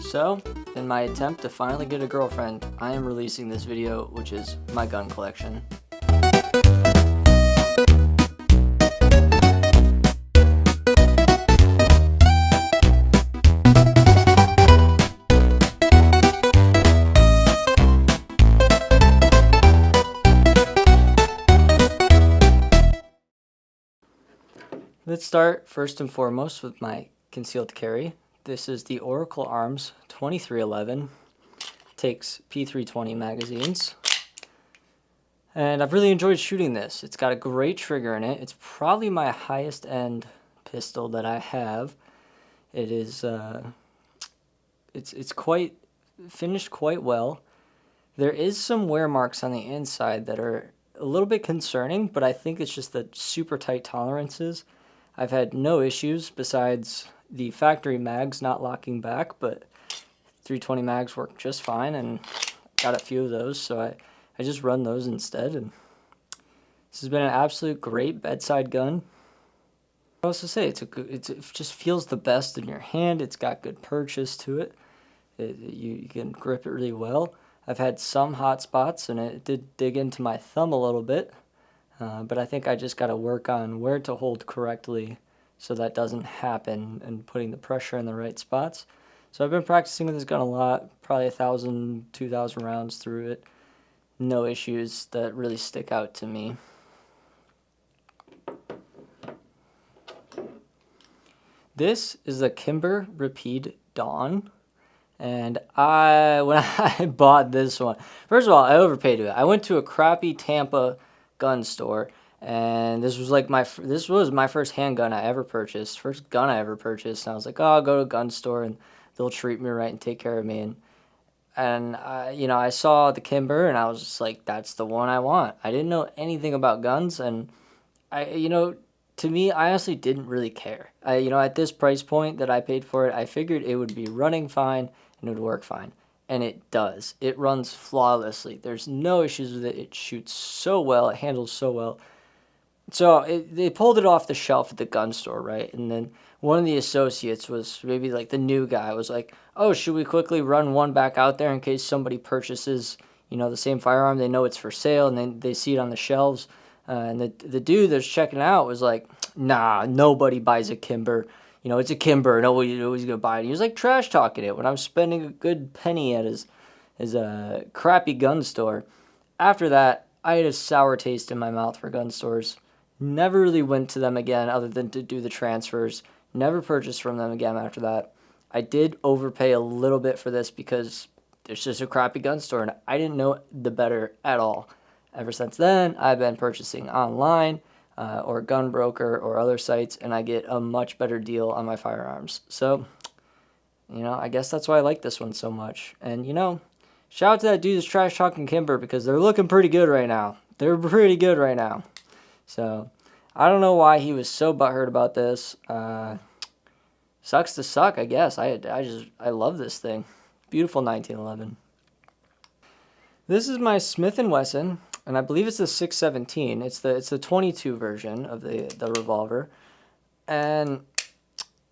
So, in my attempt to finally get a girlfriend, I am releasing this video, which is my gun collection. Let's start first and foremost with my concealed carry. This is the Oracle Arms 2311. Takes P320 magazines. And I've really enjoyed shooting this. It's got a great trigger in it. It's probably my highest end pistol that I have. It is it's quite finished quite well. There is some wear marks on the inside that are a little bit concerning, but I think it's just the super tight tolerances. I've had no issues besides the factory mags not locking back, but 320 mags work just fine, and got a few of those, so I just run those instead. And this has been an absolute great bedside gun. What else to say? It just feels the best in your hand. It's got good purchase to it. You can grip it really well. I've had some hot spots, and it did dig into my thumb a little bit. But I think I just got to work on where to hold correctly so that doesn't happen, and putting the pressure in the right spots. So I've been practicing with this gun a lot, probably 1,000, 2,000 rounds through it. No issues that really stick out to me. This is the Kimber Dawn. And when I bought this one, first of all, I overpaid it. I went to a crappy Tampa gun store, and this was my first handgun I ever purchased, first gun I ever purchased. And I was like, oh, I'll go to a gun store and they'll treat me right and take care of me. And I saw the Kimber, and I was just like, that's the one I want. I didn't know anything about guns, and to me, I honestly didn't really care. At this price point that I paid for it, I figured it would be running fine and it would work fine. And it does. It runs flawlessly. There's no issues with it. It shoots so well. It handles so well. So they pulled it off the shelf at the gun store, right? And then one of the associates was maybe like the new guy was like, oh, should we quickly run one back out there in case somebody purchases, the same firearm? They know it's for sale, and then they see it on the shelves. And the dude that's checking out was like, nah, nobody buys a Kimber. It's a Kimber. Nobody's going to buy it. He was like trash talking it when I'm spending a good penny at his crappy gun store. After that, I had a sour taste in my mouth for gun stores. Never really went to them again other than to do the transfers. Never purchased from them again after that. I did overpay a little bit for this because there's just a crappy gun store, and I didn't know the better at all. Ever since then, I've been purchasing online, or gun broker or other sites, and I get a much better deal on my firearms. So, I guess that's why I like this one so much. And, shout out to that dude that's trash talking Kimber, because they're looking pretty good right now. They're pretty good right now. So, I don't know why he was so butthurt about this. Sucks to suck, I guess. I love this thing. Beautiful 1911. This is my Smith & Wesson, and I believe it's the 617. It's the 22 version of the revolver. And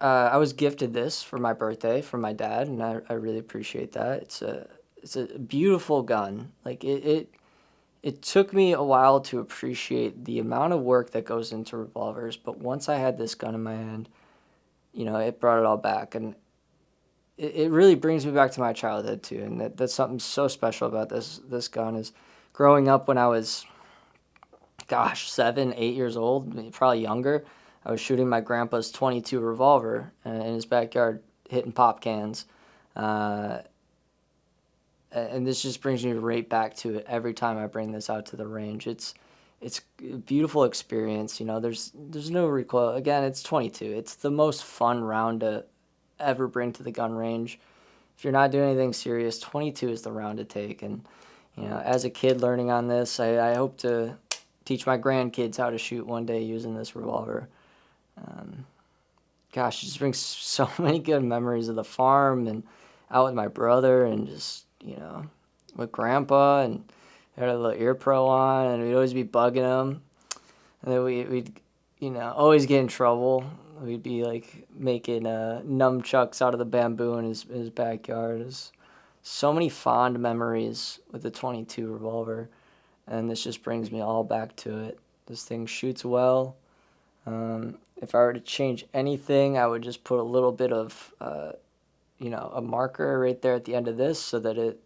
I was gifted this for my birthday from my dad, and I really appreciate that. It's a beautiful gun. Like it took me a while to appreciate the amount of work that goes into revolvers, but once I had this gun in my hand, it brought it all back, and it really brings me back to my childhood too. And that's something so special about this gun is growing up when I was, 7, 8 years old, probably younger. I was shooting my grandpa's 22 revolver in his backyard, hitting pop cans. And this just brings me right back to it every time I bring this out to the range. It's a beautiful experience. There's no recoil. Again, it's 22. It's the most fun round to ever bring to the gun range. If you're not doing anything serious, 22 is the round to take. And as a kid learning on this, I hope to teach my grandkids how to shoot one day using this revolver. It just brings so many good memories of the farm and out with my brother, and just with grandpa, and had a little ear pro on, and we'd always be bugging him, and then we'd always get in trouble. We'd be like making nunchucks out of the bamboo in his backyard. There's so many fond memories with the 22 revolver, and this just brings me all back to it. This thing shoots well. If I were to change anything, I would just put a little bit of, a marker right there at the end of this so that it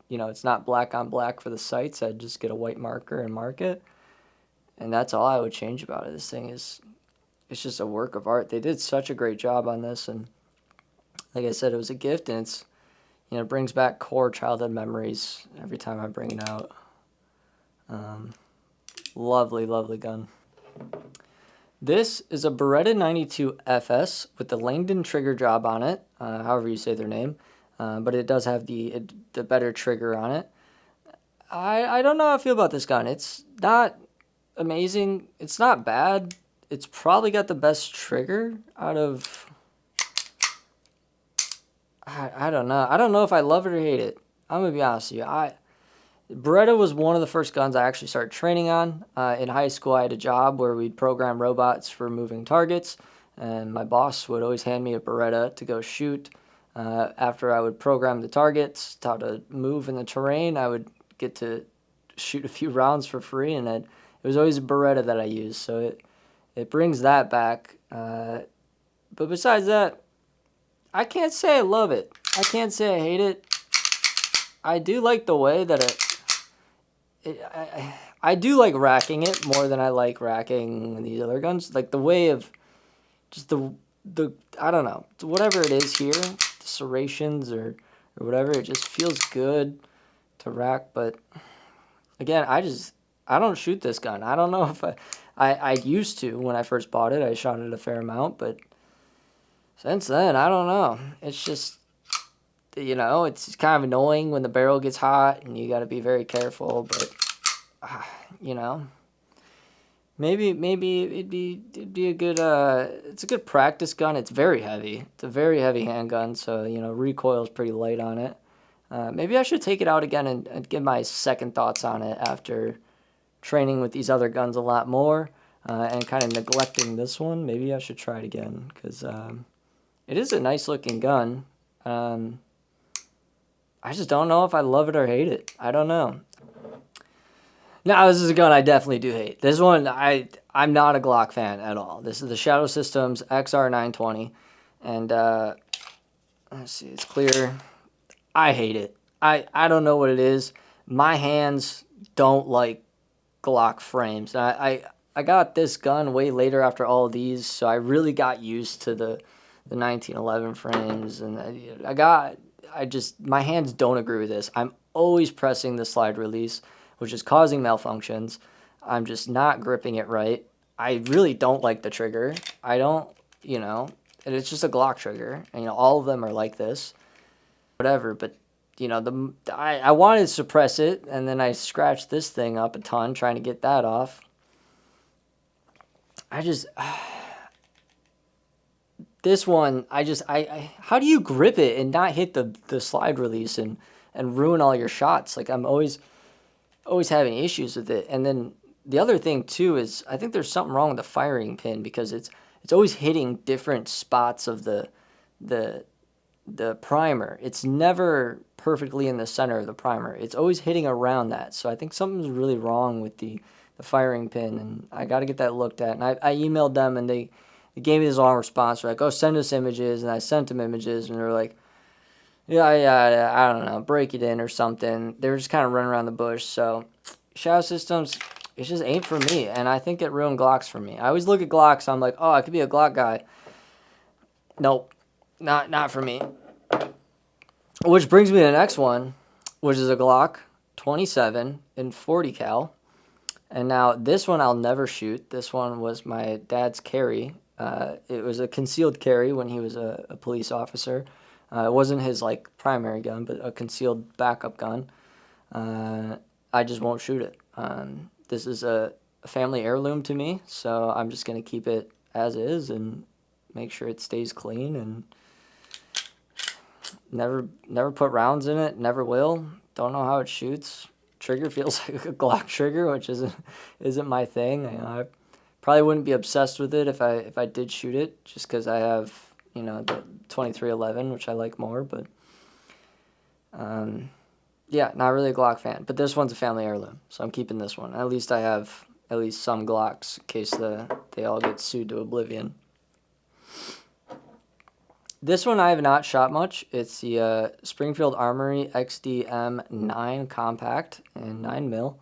it's not black on black for the sights. I'd just get a white marker and mark it. And that's all I would change about it. This thing it's just a work of art. They did such a great job on this. And like I said, it was a gift, and it brings back core childhood memories every time I bring it out. Lovely, lovely gun. This is a Beretta 92 FS with the Langdon trigger job on it, however you say their name, but it does have the better trigger on it. I don't know how I feel about this gun. It's not amazing. It's not bad. It's probably got the best trigger out of... I don't know. I don't know if I love it or hate it. I'm going to be honest with you. Beretta was one of the first guns I actually started training on. In high school, I had a job where we'd program robots for moving targets, and my boss would always hand me a Beretta to go shoot. After I would program the targets, how to move in the terrain, I would get to shoot a few rounds for free, and it was always a Beretta that I used, so it brings that back. But besides that, I can't say I love it. I can't say I hate it. I do like the way that I do like racking it more than I like racking these other guns. Like the way of just the I don't know, whatever it is here, the serrations or whatever, it just feels good to rack. But again, I don't shoot this gun. I don't know if I used to when I first bought it. I shot it a fair amount, but since then, I don't know. It's just, it's kind of annoying when the barrel gets hot and you got to be very careful, but maybe it'd be a good it's a good practice gun. It's very heavy. It's a very heavy handgun, so recoil is pretty light on it. Maybe I should take it out again and give my second thoughts on it after training with these other guns a lot more and kind of neglecting this one. Maybe I should try it again because it is a nice looking gun. I just don't know if I love it or hate it. I don't know. Now, this is a gun I definitely do hate. This one, I'm not a Glock fan at all. This is the Shadow Systems XR920. And, let's see, it's clear. I hate it. I don't know what it is. My hands don't like Glock frames. I got this gun way later after all of these, so I really got used to the 1911 frames. And my hands don't agree with this. I'm always pressing the slide release, which is causing malfunctions. I'm just not gripping it right. I really don't like the trigger. I don't, and it's just a Glock trigger. And, all of them are like this. Whatever, but, I wanted to suppress it, and then I scratched this thing up a ton trying to get that off. This one, how do you grip it and not hit the slide release and ruin all your shots? Like, I'm always having issues with it. And then the other thing too is I think there's something wrong with the firing pin because it's always hitting different spots of the primer. It's never perfectly in the center of the primer. It's always hitting around that. So I think something's really wrong with the firing pin, and I got to get that looked at. And I emailed them, and they gave me this long response. They're like, oh, send us images. And I sent them images, and they were like, yeah, I don't know, break it in or something. They were just kind of running around the bush. So Shadow Systems, it just ain't for me, and I think it ruined Glocks for me. I always look at Glocks, I'm like, oh, I could be a Glock guy. Nope, not for me. Which brings me to the next one, which is a Glock 27 in 40 cal. And now this one I'll never shoot. This one was my dad's carry. It was a concealed carry when he was a police officer. It wasn't his primary gun, but a concealed backup gun. I just won't shoot it. This is a family heirloom to me, so I'm just going to keep it as is and make sure it stays clean, and never put rounds in it, never will. Don't know how it shoots. Trigger feels like a Glock trigger, which isn't my thing. I Probably wouldn't be obsessed with it if I did shoot it, just because I have, you know, the 2311, which I like more, but yeah, not really a Glock fan. But this one's a family heirloom, so I'm keeping this one. At least I have at least some Glocks in case they all get sued to oblivion. This one I have not shot much. It's the Springfield Armory XD-M9 Compact and 9mm.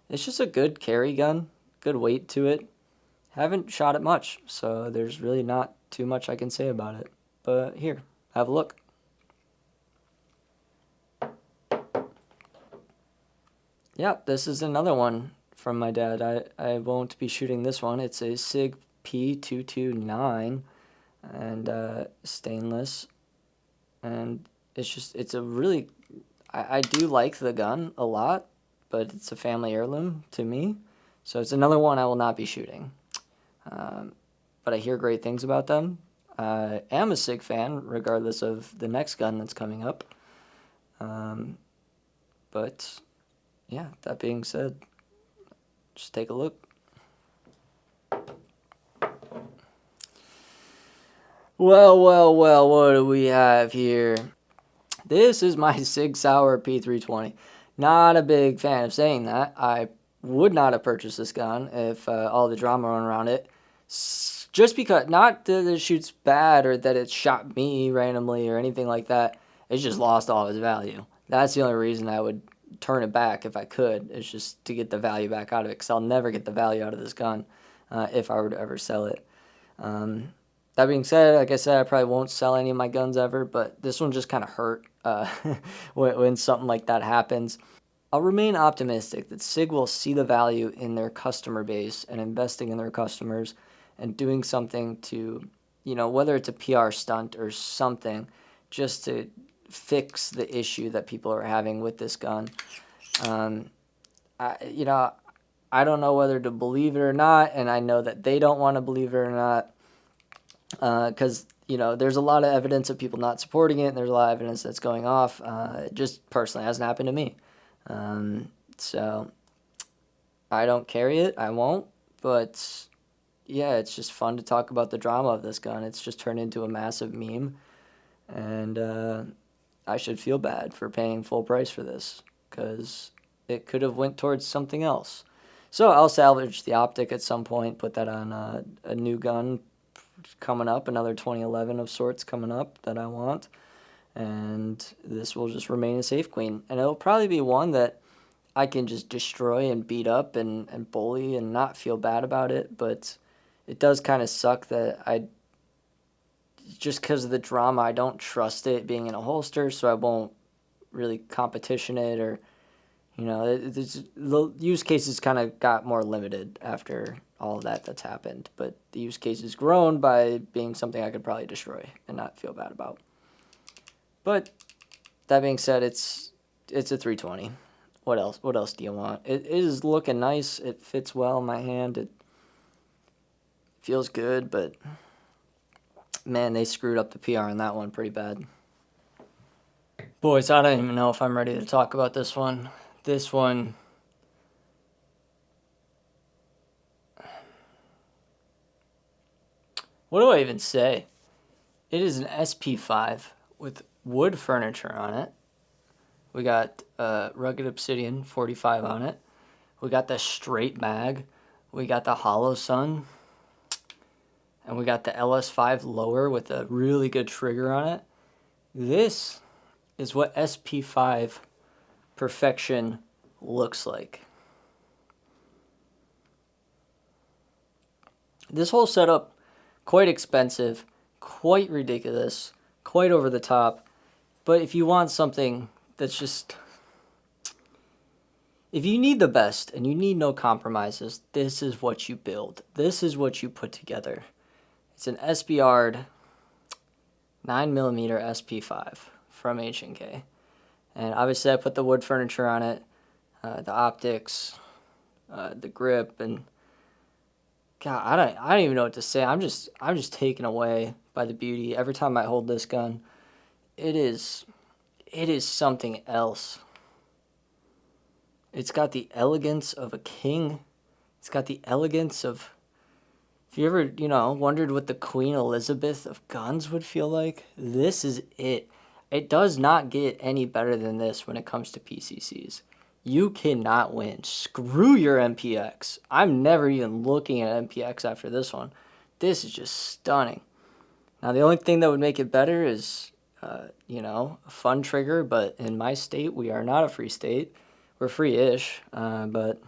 It's just a good carry gun, good weight to it. Haven't shot it much, so there's really not too much I can say about it. But here, have a look. Yeah, this is another one from my dad. I won't be shooting this one. It's a Sig P229 and stainless. And it's a really, I do like the gun a lot, but it's a family heirloom to me. So it's another one I will not be shooting. But I hear great things about them. I am a Sig fan, regardless of the next gun that's coming up. But yeah, that being said, just take a look. Well, what do we have here? This is my Sig Sauer P320. Not a big fan of saying that. I would not have purchased this gun if all the drama around it. Just because, not that it shoots bad or that it shot me randomly or anything like that. It's just lost all of its value. That's the only reason I would turn it back if I could. It's just to get the value back out of it, because I'll never get the value out of this gun if I were to ever sell it. That being said, like I said, I probably won't sell any of my guns ever, but this one just kind of hurt when something like that happens. I'll remain optimistic that Sig will see the value in their customer base and investing in their customers and doing something to, you know, whether it's a PR stunt or something, just to fix the issue that people are having with this gun. I don't know whether to believe it or not, and I know that they don't want to believe it or not, because you know, there's a lot of evidence of people not supporting it, and there's a lot of evidence that's going off. It just personally hasn't happened to me. So I don't carry it. I won't. But yeah, it's just fun to talk about the drama of this gun. It's just turned into a massive meme, and I should feel bad for paying full price for this, because it could have went towards something else. So I'll salvage the optic at some point, put that on a new gun coming up, another 2011 of sorts coming up that I want, and this will just remain a safe queen. And it'll probably be one that I can just destroy and beat up and bully and not feel bad about it, but it does kind of suck that just because of the drama, I don't trust it being in a holster, so I won't really competition it, or, you know, the use cases kind of got more limited after all of that's happened, but the use case has grown by being something I could probably destroy and not feel bad about. But that being said, it's a 320. What else do you want? It is looking nice. It fits well in my hand. It feels good, but man, they screwed up the PR on that one pretty bad. Boys, I don't even know if I'm ready to talk about this one. This one, what do I even say? It is an SP5 with wood furniture on it. We got rugged obsidian 45 on it. We got the straight mag. We got the hollow sun. And we got the LS5 lower with a really good trigger on it. This is what SP5 perfection looks like. This whole setup, quite expensive, quite ridiculous, quite over the top. But if you want something that's just, if you need the best and you need no compromises, this is what you build. This is what you put together. It's an SBR'd 9mm SP5 from H&K. And obviously I put the wood furniture on it, the optics, the grip, and God, I don't even know what to say. I'm just taken away by the beauty. Every time I hold this gun, it is something else. It's got the elegance of a king. It's got the elegance of If you ever, wondered what the Queen Elizabeth of guns would feel like, this is it. It does not get any better than this when it comes to PCCs. You cannot win. Screw your MPX. I'm never even looking at MPX after this one. This is just stunning. Now, the only thing that would make it better is, a fun trigger, but in my state, we are not a free state. We're free-ish, but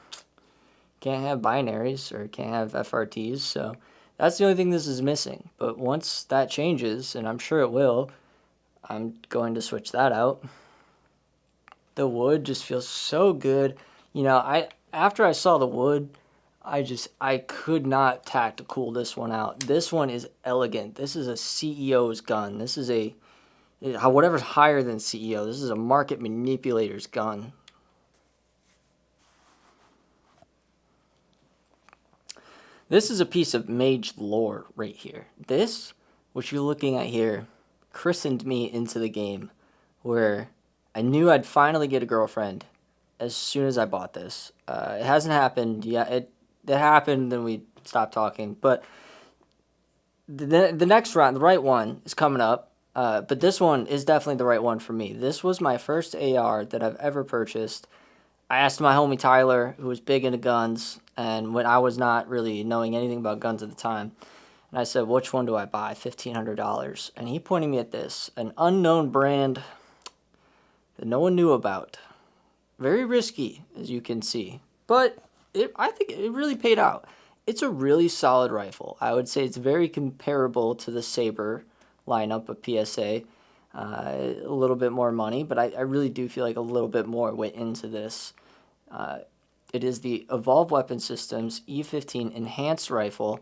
can't have binaries or can't have FRTs, so that's the only thing this is missing. But once that changes, and I'm sure it will, I'm going to switch that out. The wood just feels so good. After I saw the wood, I could not tactical this one out. This one is elegant. This is a CEO's gun. This is whatever's higher than CEO. This is a market manipulator's gun. This is a piece of mage lore right here. This, what you're looking at here, christened me into the game, where I knew I'd finally get a girlfriend as soon as I bought this. It hasn't happened yet. It happened, then we stopped talking. But the next round, the right one, is coming up. But this one is definitely the right one for me. This was my first AR that I've ever purchased. I asked my homie Tyler, who was big into guns, and when I was not really knowing anything about guns at the time, and I said, which one do I buy? $1,500. And he pointed me at this, an unknown brand that no one knew about. Very risky, as you can see. But I think it really paid out. It's a really solid rifle. I would say it's very comparable to the Saber lineup of PSA. A little bit more money, but I really do feel like a little bit more went into this. It is the Evolve Weapon Systems E15 Enhanced Rifle.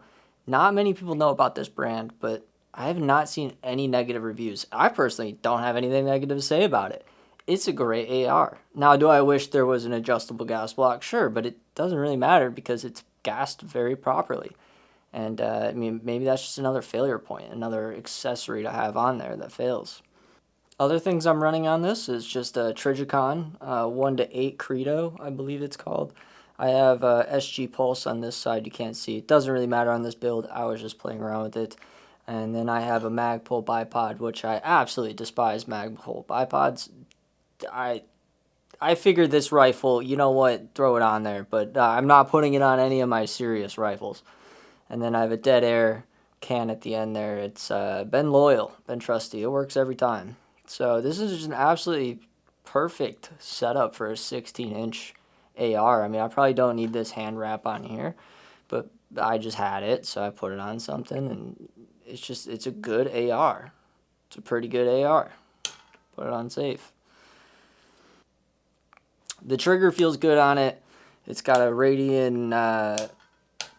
Not many people know about this brand, but I have not seen any negative reviews. I personally don't have anything negative to say about it. It's a great AR. Now, do I wish there was an adjustable gas block? Sure, but it doesn't really matter because it's gassed very properly. And, maybe that's just another failure point, another accessory to have on there that fails. Other things I'm running on this is just a Trigicon 1-8 Credo, I believe it's called. I have SG Pulse on this side, you can't see. It doesn't really matter on this build, I was just playing around with it. And then I have a Magpul bipod, which I absolutely despise Magpul bipods. I figured this rifle, you know what, throw it on there, but I'm not putting it on any of my serious rifles. And then I have a Dead Air can at the end there. It's been loyal, been trusty, it works every time. So this is just an absolutely perfect setup for a 16-inch AR. I probably don't need this hand wrap on here, but I just had it, so I put it on something, and it's a good AR. It's a pretty good AR. Put it on safe. The trigger feels good on it. It's got a Radian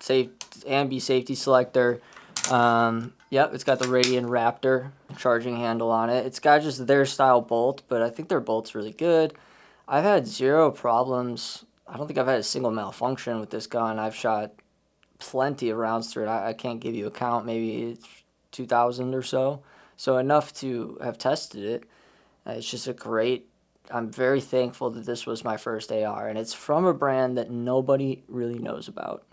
ambi safety selector. Yep, it's got the Radian Raptor charging handle on it. It's got just their style bolt, but I think their bolt's really good. I've had zero problems. I don't think I've had a single malfunction with this gun. I've shot plenty of rounds through it. I can't give you a count. Maybe it's 2,000 or so. So enough to have tested it. It's just I'm very thankful that this was my first AR, and it's from a brand that nobody really knows about.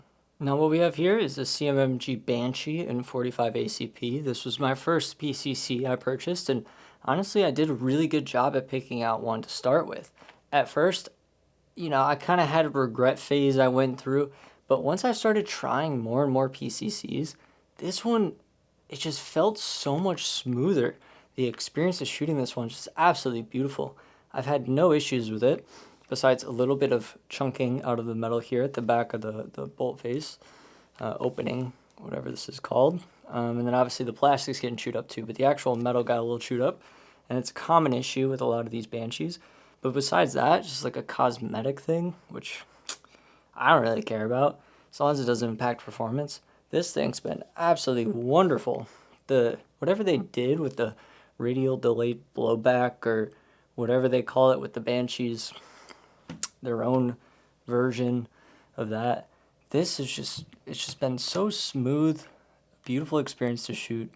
Now what we have here is a CMMG Banshee in 45 ACP. This was my first PCC I purchased, and honestly I did a really good job at picking out one to start with. At first, I kind of had a regret phase I went through, but once I started trying more and more PCCs, this one, it just felt so much smoother. The experience of shooting this one is just absolutely beautiful. I've had no issues with it, besides a little bit of chunking out of the metal here at the back of the bolt face opening, whatever this is called. And then obviously the plastic's getting chewed up too, but the actual metal got a little chewed up, and it's a common issue with a lot of these Banshees. But besides that, just like a cosmetic thing, which I don't really care about, as long as it doesn't impact performance. This thing's been absolutely wonderful. Whatever they did with the radial delayed blowback, or whatever they call it with the Banshees, their own version of that. It's just been so smooth, beautiful experience to shoot.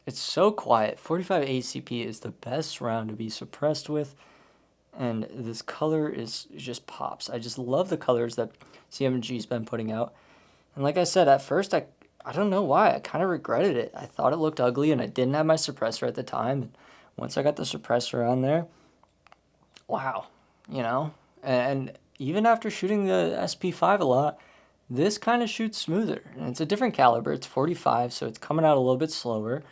It's so quiet. 45 ACP is the best round to be suppressed with, and this color just pops. I just love the colors that CMMG's been putting out. And like I said, at first, I don't know why. I kind of regretted it. I thought it looked ugly, and I didn't have my suppressor at the time. And once I got the suppressor on there, wow, you know? And even after shooting the SP5 a lot, this kind of shoots smoother. And it's a different caliber. It's 45, so it's coming out a little bit slower.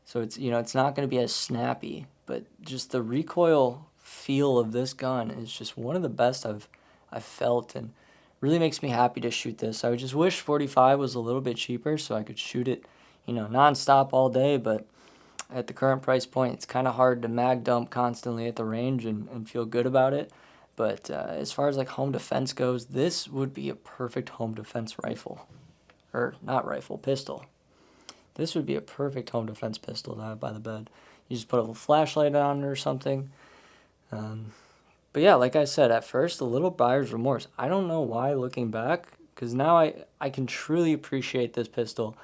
So it's, you know, it's not going to be as snappy. But just the recoil feel of this gun is just one of the best I've felt, and really makes me happy to shoot this. I would just wish 45 was a little bit cheaper so I could shoot it, you know, nonstop all day, but at the current price point, it's kind of hard to mag dump constantly at the range and feel good about it. But as far as like home defense goes, this would be a perfect home defense rifle. Or not rifle, pistol. This would be a perfect home defense pistol to have by the bed. You just put a flashlight on it or something. But yeah, like I said, at first, a little buyer's remorse. I don't know why looking back, because now I can truly appreciate this pistol.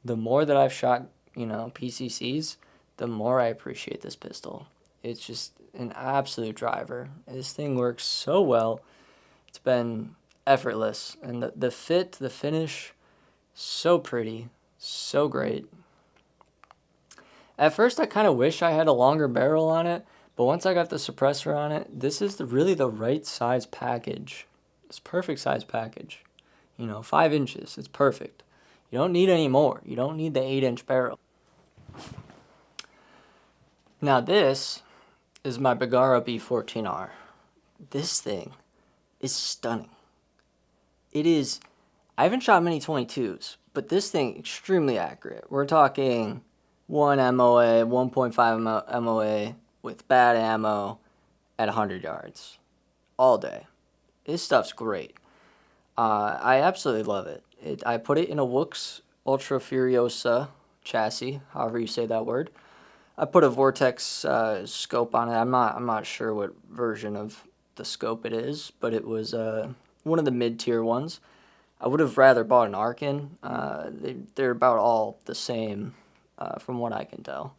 The more that I've shot, you know, PCCs, the more I appreciate this pistol. It's just an absolute driver. This thing works so well. It's been effortless. And the fit, the finish, so pretty, so great. At first, I kind of wish I had a longer barrel on it, but once I got the suppressor on it, this is really the right size package. It's perfect size package. You know, 5 inches, it's perfect. You don't need any more. You don't need the 8-inch barrel. Now this is my Bergara B14R. This thing is stunning. It is, I haven't shot many 22s, but this thing extremely accurate. We're talking 1 MOA, 1.5 MOA with bad ammo at 100 yards all day. This stuff's great. I absolutely love it. I put it in a Wooks Ultra Furiosa chassis, however you say that word. I put a Vortex scope on it. I'm not sure what version of the scope it is, but it was one of the mid-tier ones. I would have rather bought an Arkin. They're about all the same from what I can tell.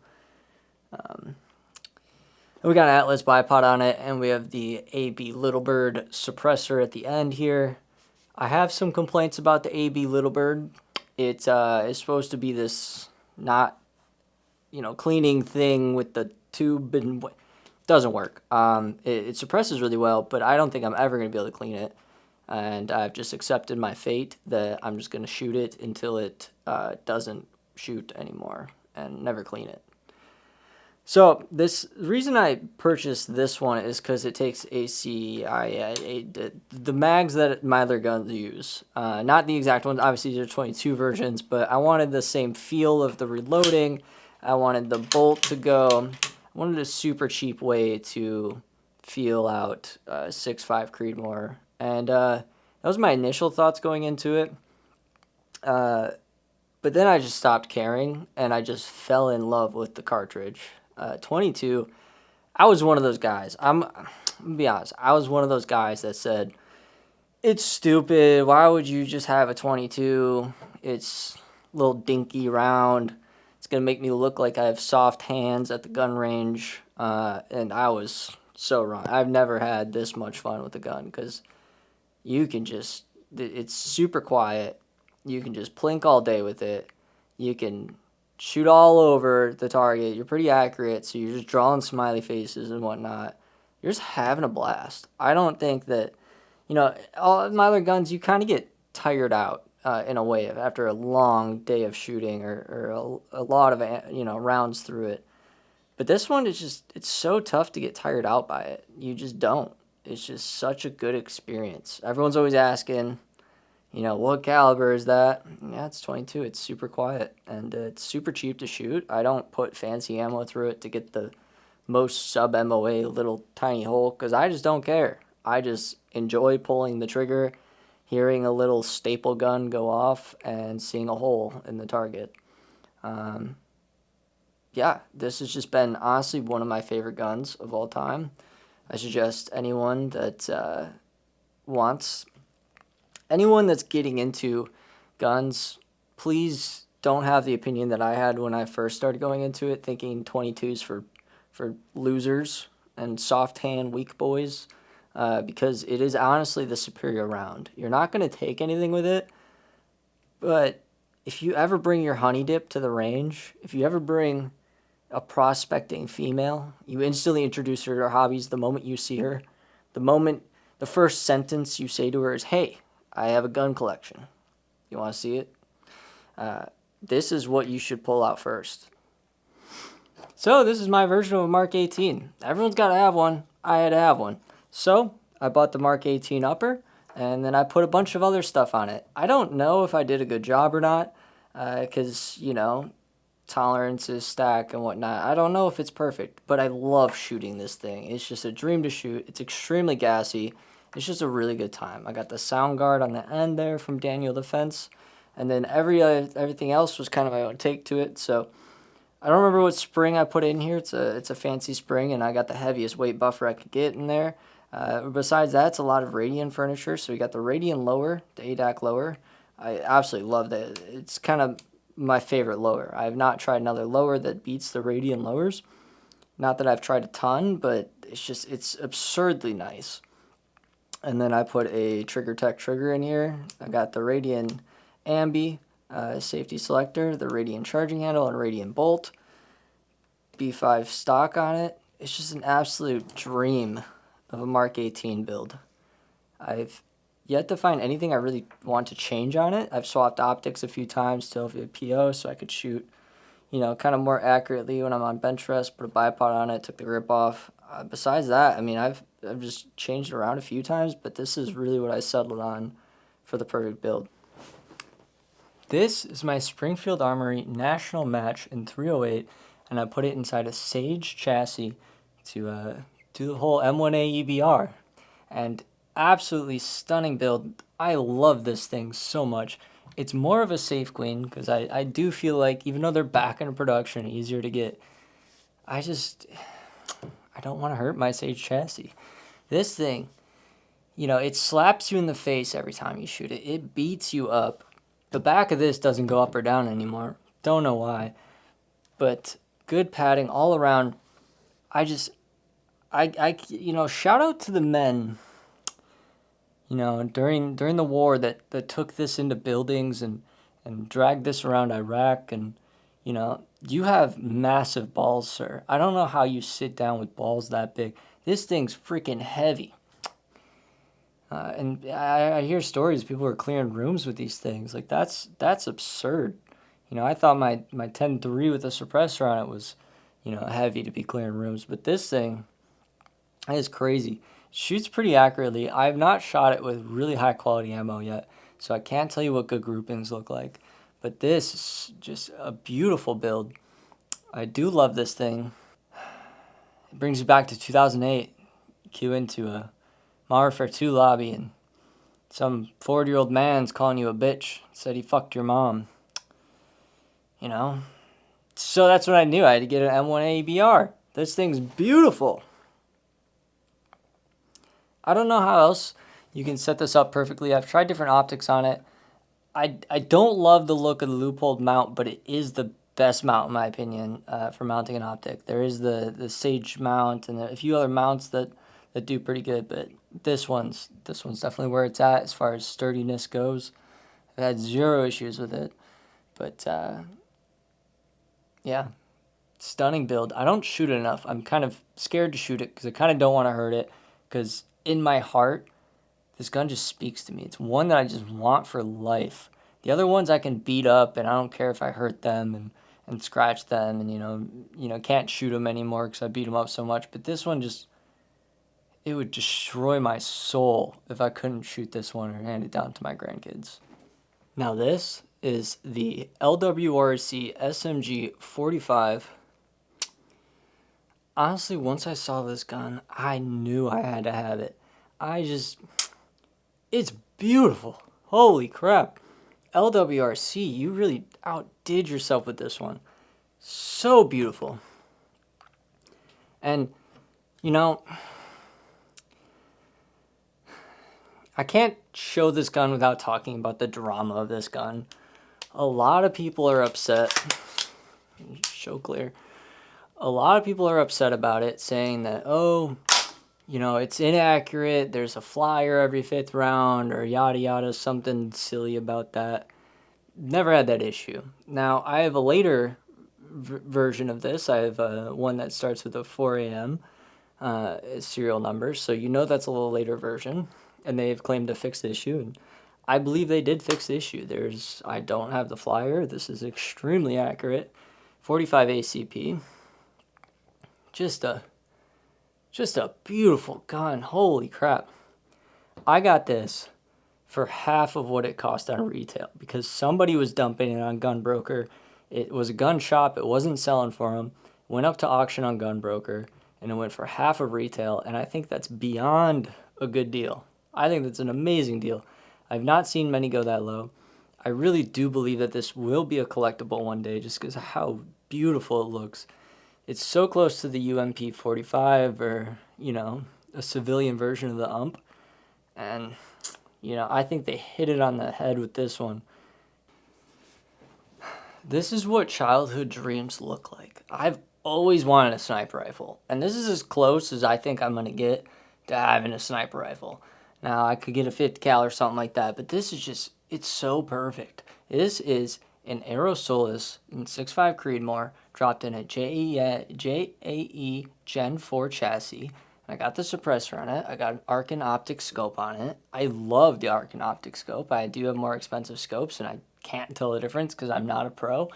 We got an Atlas bipod on it, and we have the AB Little Bird suppressor at the end here. I have some complaints about the AB Little Bird. It is supposed to be this not, you know, cleaning thing with the tube, and doesn't work. It suppresses really well, but I don't think I'm ever going to be able to clean it. And I've just accepted my fate that I'm just going to shoot it until it doesn't shoot anymore and never clean it. So the reason I purchased this one is because it takes the mags that my other guns use. Not the exact ones, obviously these are 22 versions, but I wanted the same feel of the reloading. I wanted the bolt to go. I wanted a super cheap way to feel out 6.5 Creedmoor. And that was my initial thoughts going into it. But then I just stopped caring, and I just fell in love with the cartridge. 22, I was one of those guys. I'm gonna be honest. I was one of those guys that said, it's stupid. Why would you just have a 22? It's a little dinky round. It's going to make me look like I have soft hands at the gun range. And I was so wrong. I've never had this much fun with the gun because you can just, it's super quiet. You can just plink all day with it. You can shoot all over the target. You're pretty accurate, so you're just drawing smiley faces and whatnot. You're just having a blast. I don't think that, you know, all my other guns, you kind of get tired out in a way after a long day of shooting or a lot of, you know, rounds through it. But this one is just, it's so tough to get tired out by it. You just don't. It's just such a good experience. Everyone's always asking, you know, what caliber is that? Yeah, it's 22. It's super quiet, and it's super cheap to shoot. I don't put fancy ammo through it to get the most sub-MOA little tiny hole, because I just don't care. I just enjoy pulling the trigger, hearing a little staple gun go off, and seeing a hole in the target. Yeah, this has just been, honestly, one of my favorite guns of all time. I suggest anyone that anyone that's getting into guns, please don't have the opinion that I had when I first started going into it, thinking 22s for losers and soft hand weak boys, because it is honestly the superior round. You're not going to take anything with it, But if you ever bring your honey dip to the range, if you ever bring a prospecting female, you instantly introduce her to her hobbies the moment you see her. The first sentence you say to her is, "Hey, I have a gun collection. You want to see it?" This is what you should pull out first. So this is my version of a Mark 18. Everyone's got to have one. I had to have one. So I bought the Mark 18 upper, and then I put a bunch of other stuff on it. I don't know if I did a good job or not, because, tolerances stack and whatnot. I don't know if it's perfect, but I love shooting this thing. It's just a dream to shoot. It's extremely gassy. It's just a really good time. I got the sound guard on the end there from Daniel Defense, and then everything else was kind of my own take to it. So I don't remember what spring I put in here. It's a fancy spring, and I got the heaviest weight buffer I could get in there. Besides that, it's a lot of Radian furniture. So we got the Radian lower, the ADAC lower. I absolutely love that. It's kind of my favorite lower. I have not tried another lower that beats the Radian lowers. Not that I've tried a ton, but it's absurdly nice. And then I put a Trigger Tech trigger in here. I got the Radian Ambi safety selector, the Radian charging handle, and Radian bolt. B5 stock on it. It's just an absolute dream of a Mark 18 build. I've yet to find anything I really want to change on it. I've swapped optics a few times to PO so I could shoot, kind of more accurately when I'm on bench rest. Put a bipod on it, took the grip off. Besides that, I mean, I've just changed it around a few times, but this is really what I settled on for the perfect build. This is my Springfield Armory National Match in 308, and I put it inside a Sage chassis to do the whole M1A EBR. And absolutely stunning build. I love this thing so much. It's more of a safe queen because I do feel like even though they're back in production, easier to get, I don't want to hurt my Sage chassis. This thing, it slaps you in the face every time you shoot it. It beats you up. The back of this doesn't go up or down anymore. Don't know why. But good padding all around. Shout out to the men, during the war that took this into buildings and dragged this around Iraq. And, you have massive balls, sir. I don't know how you sit down with balls that big. This thing's freaking heavy. And I hear stories, people are clearing rooms with these things. Like, that's absurd. I thought my 10-3 with a suppressor on it was, heavy to be clearing rooms. But this thing is crazy. Shoots pretty accurately. I have not shot it with really high quality ammo yet, so I can't tell you what good groupings look like. But this is just a beautiful build. I do love this thing. It brings you back to 2008. Cue into a Modern Warfare 2 lobby, and some 40-year-old man's calling you a bitch. Said he fucked your mom. So that's what I knew. I had to get an M1A EBR. This thing's beautiful. I don't know how else you can set this up perfectly. I've tried different optics on it. I don't love the look of the loopholed mount, but it is the best mount in my opinion for mounting an optic. There is the Sage mount and a few other mounts that do pretty good, but this one's definitely where it's at as far as sturdiness goes. I've had zero issues with it, but yeah, stunning build. I don't shoot it enough. I'm kind of scared to shoot it because I kind of don't want to hurt it, because in my heart, this gun just speaks to me. It's one that I just want for life. The other ones I can beat up, and I don't care if I hurt them and scratch them, and can't shoot them anymore because I beat them up so much. But this one it would destroy my soul if I couldn't shoot this one or hand it down to my grandkids. Now this is the LWRC SMG 45. Honestly, once I saw this gun, I knew I had to have it. It's beautiful. Holy crap. LWRC, you really outdid yourself with this one. So beautiful. And, I can't show this gun without talking about the drama of this gun. A lot of people are upset. Show clear. A lot of people are upset about it, saying that, it's inaccurate, there's a flyer every 5th round, or yada yada, something silly about that. never had that issue. Now, I have a later version of this. I have one that starts with a 4 a.m. Serial number, so you know that's a little later version, and they've claimed to fix the issue, and I believe they did fix the issue. I don't have the flyer. This is extremely accurate. 45 ACP. Just a beautiful gun. Holy crap. I got this for half of what it cost on retail because somebody was dumping it on Gunbroker. It was a gun shop. It wasn't selling for them. Went up to auction on Gunbroker, and it went for half of retail, and I think that's beyond a good deal. I think that's an amazing deal. I've not seen many go that low. I really do believe that this will be a collectible one day just because of how beautiful it looks. It's so close to the UMP 45 or, a civilian version of the UMP. And, I think they hit it on the head with this one. This is what childhood dreams look like. I've always wanted a sniper rifle. And this is as close as I think I'm going to get to having a sniper rifle. Now, I could get a 50 cal or something like that, but this is just, it's so perfect. This is an Aero Solus in 6.5 Creedmoor, dropped in a JAE Gen 4 chassis. I got the suppressor on it. I got an Arkin optic scope on it. I love the Arkin optic scope. I do have more expensive scopes, and I can't tell the difference because I'm not a pro.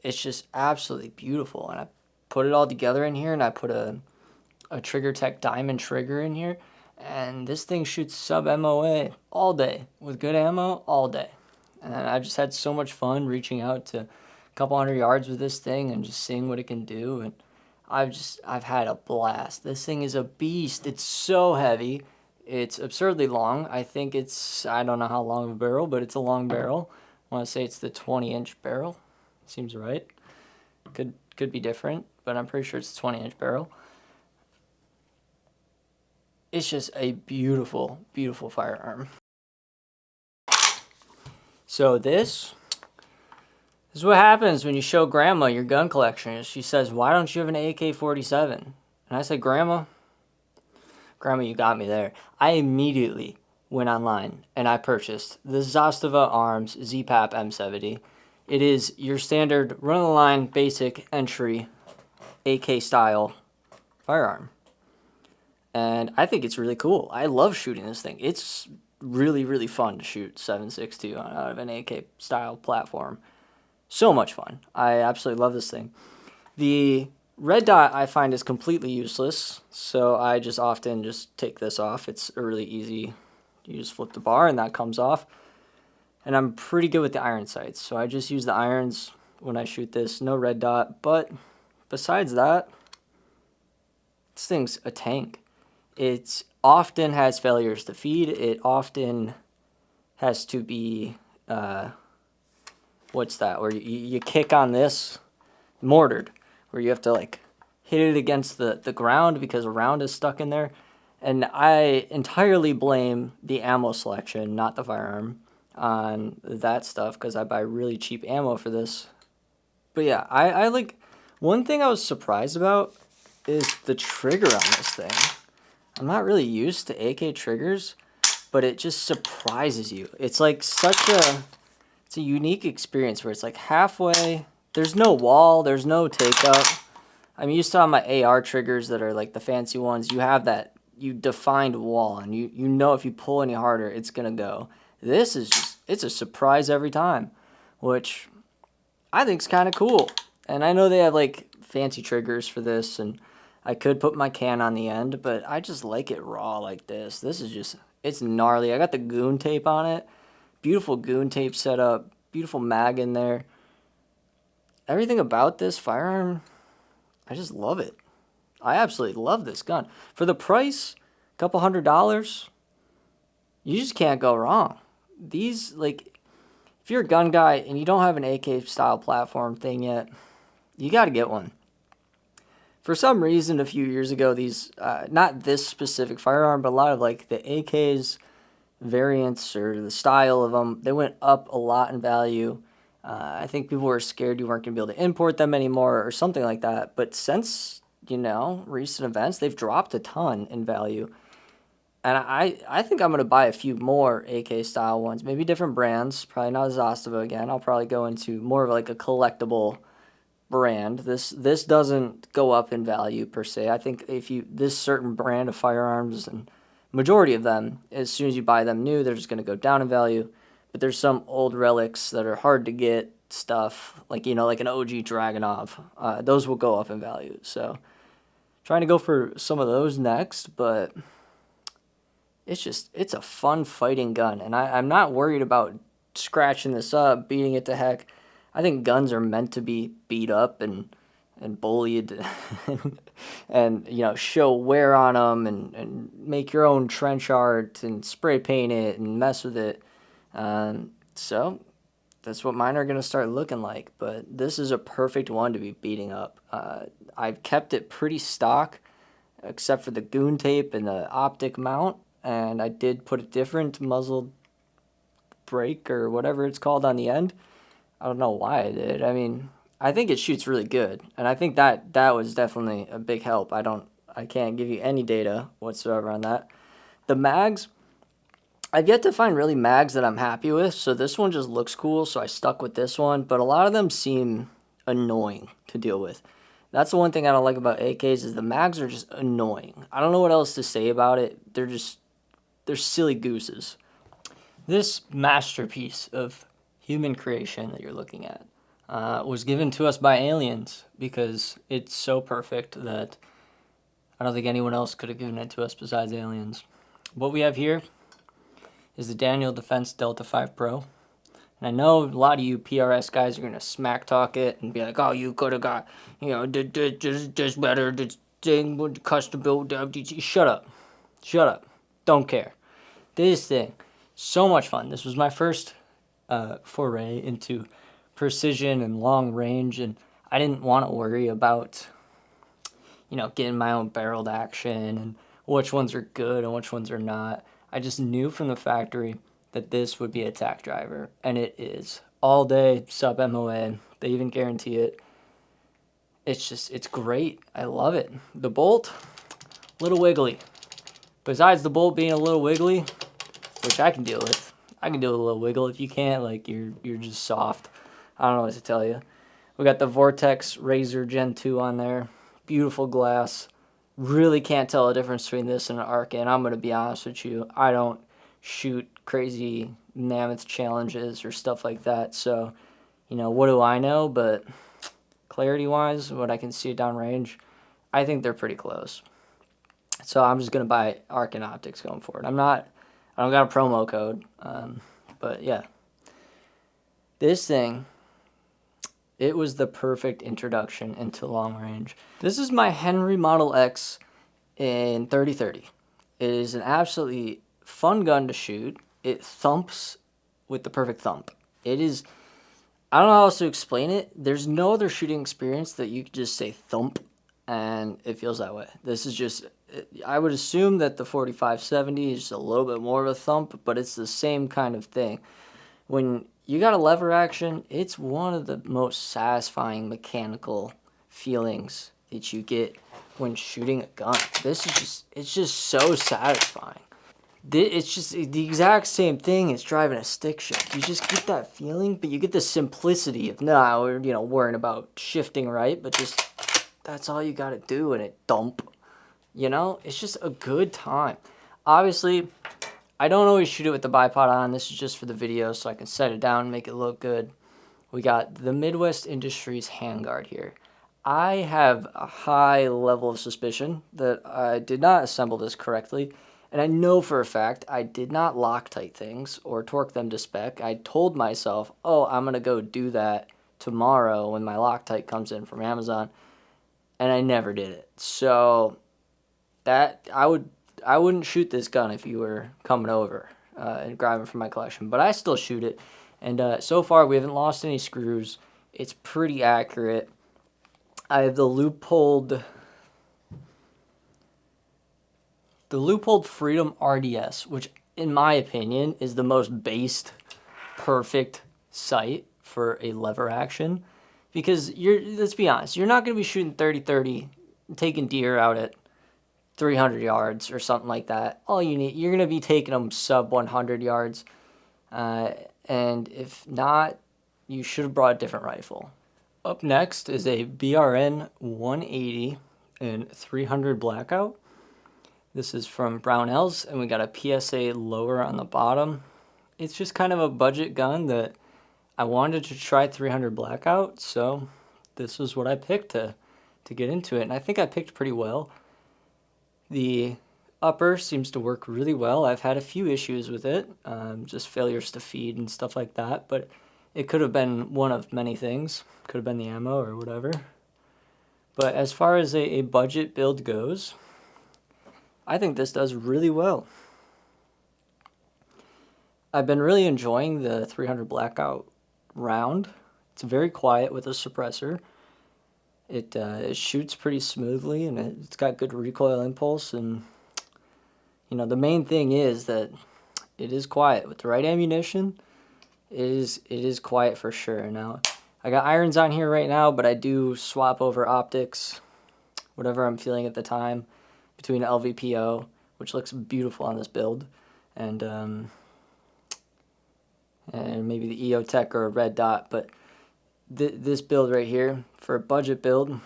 It's just absolutely beautiful, and I put it all together in here, and I put a Trigger Tech Diamond trigger in here. And this thing shoots sub MOA all day with good ammo all day. And I've just had so much fun reaching out to a couple hundred yards with this thing and just seeing what it can do. And I've had a blast. This thing is a beast. It's so heavy. It's absurdly long. I think I don't know how long of a barrel, but it's a long barrel. I want to say it's the 20-inch barrel. Seems right. Could be different, but I'm pretty sure it's a 20-inch barrel. It's just a beautiful, beautiful firearm. So this is what happens when you show Grandma your gun collection. She says, "Why don't you have an AK-47? And I said, Grandma, you got me there. I immediately went online and I purchased the Zastava Arms Zpap M70. It is your standard run-of-the-line, basic entry AK style firearm. And I think it's really cool. I love shooting this thing. It's really, really fun to shoot 7.62 out of an AK style platform. So much fun. I absolutely love this thing. The red dot I find is completely useless, so I just often just take this off. It's really easy. You just flip the bar and that comes off. And I'm pretty good with the iron sights, so I just use the irons when I shoot this. No red dot, but besides that, this thing's a tank. It often has failures to feed. It often has to be, what's that, where you kick on this, mortared, where you have to like hit it against the ground because a round is stuck in there. And I entirely blame the ammo selection, not the firearm, on that stuff because I buy really cheap ammo for this. But yeah, I like, one thing I was surprised about is the trigger on this thing. I'm not really used to AK triggers, but it just surprises you. It's like it's a unique experience where it's like halfway, there's no wall, there's no take up. I'm used to on my AR triggers that are like the fancy ones. You have that, you defined wall, and you know if you pull any harder, it's gonna go. This is just, it's a surprise every time, which I think is kind of cool. And I know they have like fancy triggers for this, and I could put my can on the end, but I just like it raw like this. This is just, it's gnarly. I got the goon tape on it. Beautiful goon tape setup. Beautiful mag in there. Everything about this firearm, I just love it. I absolutely love this gun. For the price, a couple $100, you just can't go wrong. These, like, if you're a gun guy and you don't have an AK style platform thing yet, you got to get one. For some reason, a few years ago, these, not this specific firearm, but a lot of like the AKs variants or the style of them, they went up a lot in value. I think people were scared you weren't going to be able to import them anymore or something like that. But since, recent events, they've dropped a ton in value. And I think I'm going to buy a few more AK style ones, maybe different brands, probably not Zastava again. I'll probably go into more of like a collectible brand. This doesn't go up in value per se. I think if you this certain brand of firearms, and majority of them, as soon as you buy them new, they're just going to go down in value. But there's some old relics that are hard to get stuff, like, you know, like an OG Dragunov. Those will go up in value. So trying to go for some of those next, but it's a fun fighting gun, and I'm not worried about scratching this up, beating it to heck. I think guns are meant to be beat up and bullied and you know, show wear on them and make your own trench art and spray paint it and mess with it. So that's what mine are going to start looking like, but this is a perfect one to be beating up. I've kept it pretty stock except for the goon tape and the optic mount, and I did put a different muzzle brake or whatever it's called on the end. I don't know why I did. I mean, I think it shoots really good, and I think that was definitely a big help. I can't give you any data whatsoever on that. The mags, I've yet to find really mags that I'm happy with, so this one just looks cool, so I stuck with this one, but a lot of them seem annoying to deal with. That's the one thing I don't like about AKs is the mags are just annoying. I don't know what else to say about it. They're silly gooses. This masterpiece of human creation that you're looking at was given to us by aliens because it's so perfect that I don't think anyone else could have given it to us besides aliens. What we have here is the Daniel Defense Delta 5 Pro. And I know a lot of you PRS guys are going to smack talk it and be like, oh, you could have got, you know, this better, this thing would custom build WTG. Shut up. Shut up. Don't care. This thing, so much fun. This was my first foray into precision and long range, and I didn't want to worry about, you know, getting my own barreled action and which ones are good and which ones are not. I just knew from the factory that this would be a tack driver, and it is. All day, sub MOA, they even guarantee it. It's great. I love it. The bolt, a little wiggly. Besides the bolt being a little wiggly, which I can deal with. I can deal with a little wiggle. If you can't, like, you're just soft. I don't know what to tell you. We got the Vortex Razor Gen 2 on there. Beautiful glass. Really can't tell the difference between this and an Arca, and I'm going to be honest with you. I don't shoot crazy mammoth challenges or stuff like that, so, you know, what do I know? But clarity-wise, what I can see downrange, I think they're pretty close. So I'm just going to buy Arc and Optics going forward. I don't got a promo code, but yeah. This thing, it was the perfect introduction into long range. This is my Henry Model X in 30-30. It is an absolutely fun gun to shoot. It thumps with the perfect thump. It is, I don't know how else to explain it. There's no other shooting experience that you could just say thump and it feels that way. This is just, I would assume that the 4570 is just a little bit more of a thump, but it's the same kind of thing. When you got a lever action, it's one of the most satisfying mechanical feelings that you get when shooting a gun. This is just, it's just so satisfying. It's just the exact same thing as driving a stick shift. You just get that feeling, but you get the simplicity of, no, you know, worrying about shifting right, but just, that's all you gotta do and it dump. You know, it's just a good time. Obviously, I don't always shoot it with the bipod on. This is just for the video so I can set it down and make it look good. We got the Midwest Industries handguard here. I have a high level of suspicion that I did not assemble this correctly. And I know for a fact I did not Loctite things or torque them to spec. I told myself, oh, I'm going to go do that tomorrow when my Loctite comes in from Amazon. And I never did it. So that I wouldn't shoot this gun if you were coming over and grabbing from my collection. But I still shoot it. And so far we haven't lost any screws. It's pretty accurate. I have the loopholed Freedom RDS, which in my opinion is the most based, perfect sight for a lever action. Because let's be honest, you're not going to be shooting 30-30, taking deer out at 300 yards or something like that. All you need, you're going to be taking them sub 100 yards. And if not, you should have brought a different rifle. Up next is a BRN 180 and 300 blackout. This is from Brownells, and we got a PSA lower on the bottom. It's just kind of a budget gun that I wanted to try 300 blackout, so this was what I picked to get into it, and I think I picked pretty well. The upper seems to work really well. I've had a few issues with it, just failures to feed and stuff like that, but it could have been one of many things. Could have been the ammo or whatever. But as far as a budget build goes, I think this does really well. I've been really enjoying the 300 blackout round. It's very quiet with a suppressor. It shoots pretty smoothly, and it's got good recoil impulse. And you know, the main thing is that it is quiet with the right ammunition. It is quiet for sure. Now, I got irons on here right now, but I do swap over optics, whatever I'm feeling at the time, between LVPO, which looks beautiful on this build, and maybe the EOTech or a red dot. But this build right here, for a budget build,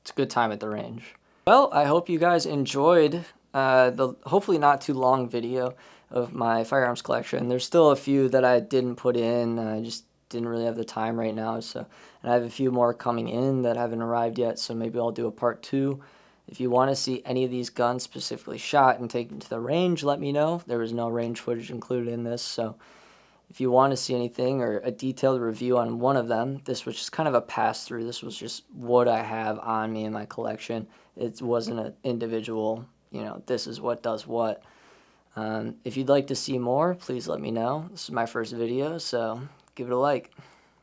it's a good time at the range. Well, I hope you guys enjoyed the hopefully not too long video of my firearms collection. There's still a few that I didn't put in. I just didn't really have the time right now. So, and I have a few more coming in that haven't arrived yet, so maybe I'll do a part 2. If you want to see any of these guns specifically shot and taken to the range, let me know. There was no range footage included in this, so if you want to see anything or a detailed review on one of them, this was just kind of a pass-through. This was just what I have on me in my collection. It wasn't an individual, you know, this is what does what. If you'd like to see more, please let me know. This is my first video, so give it a like.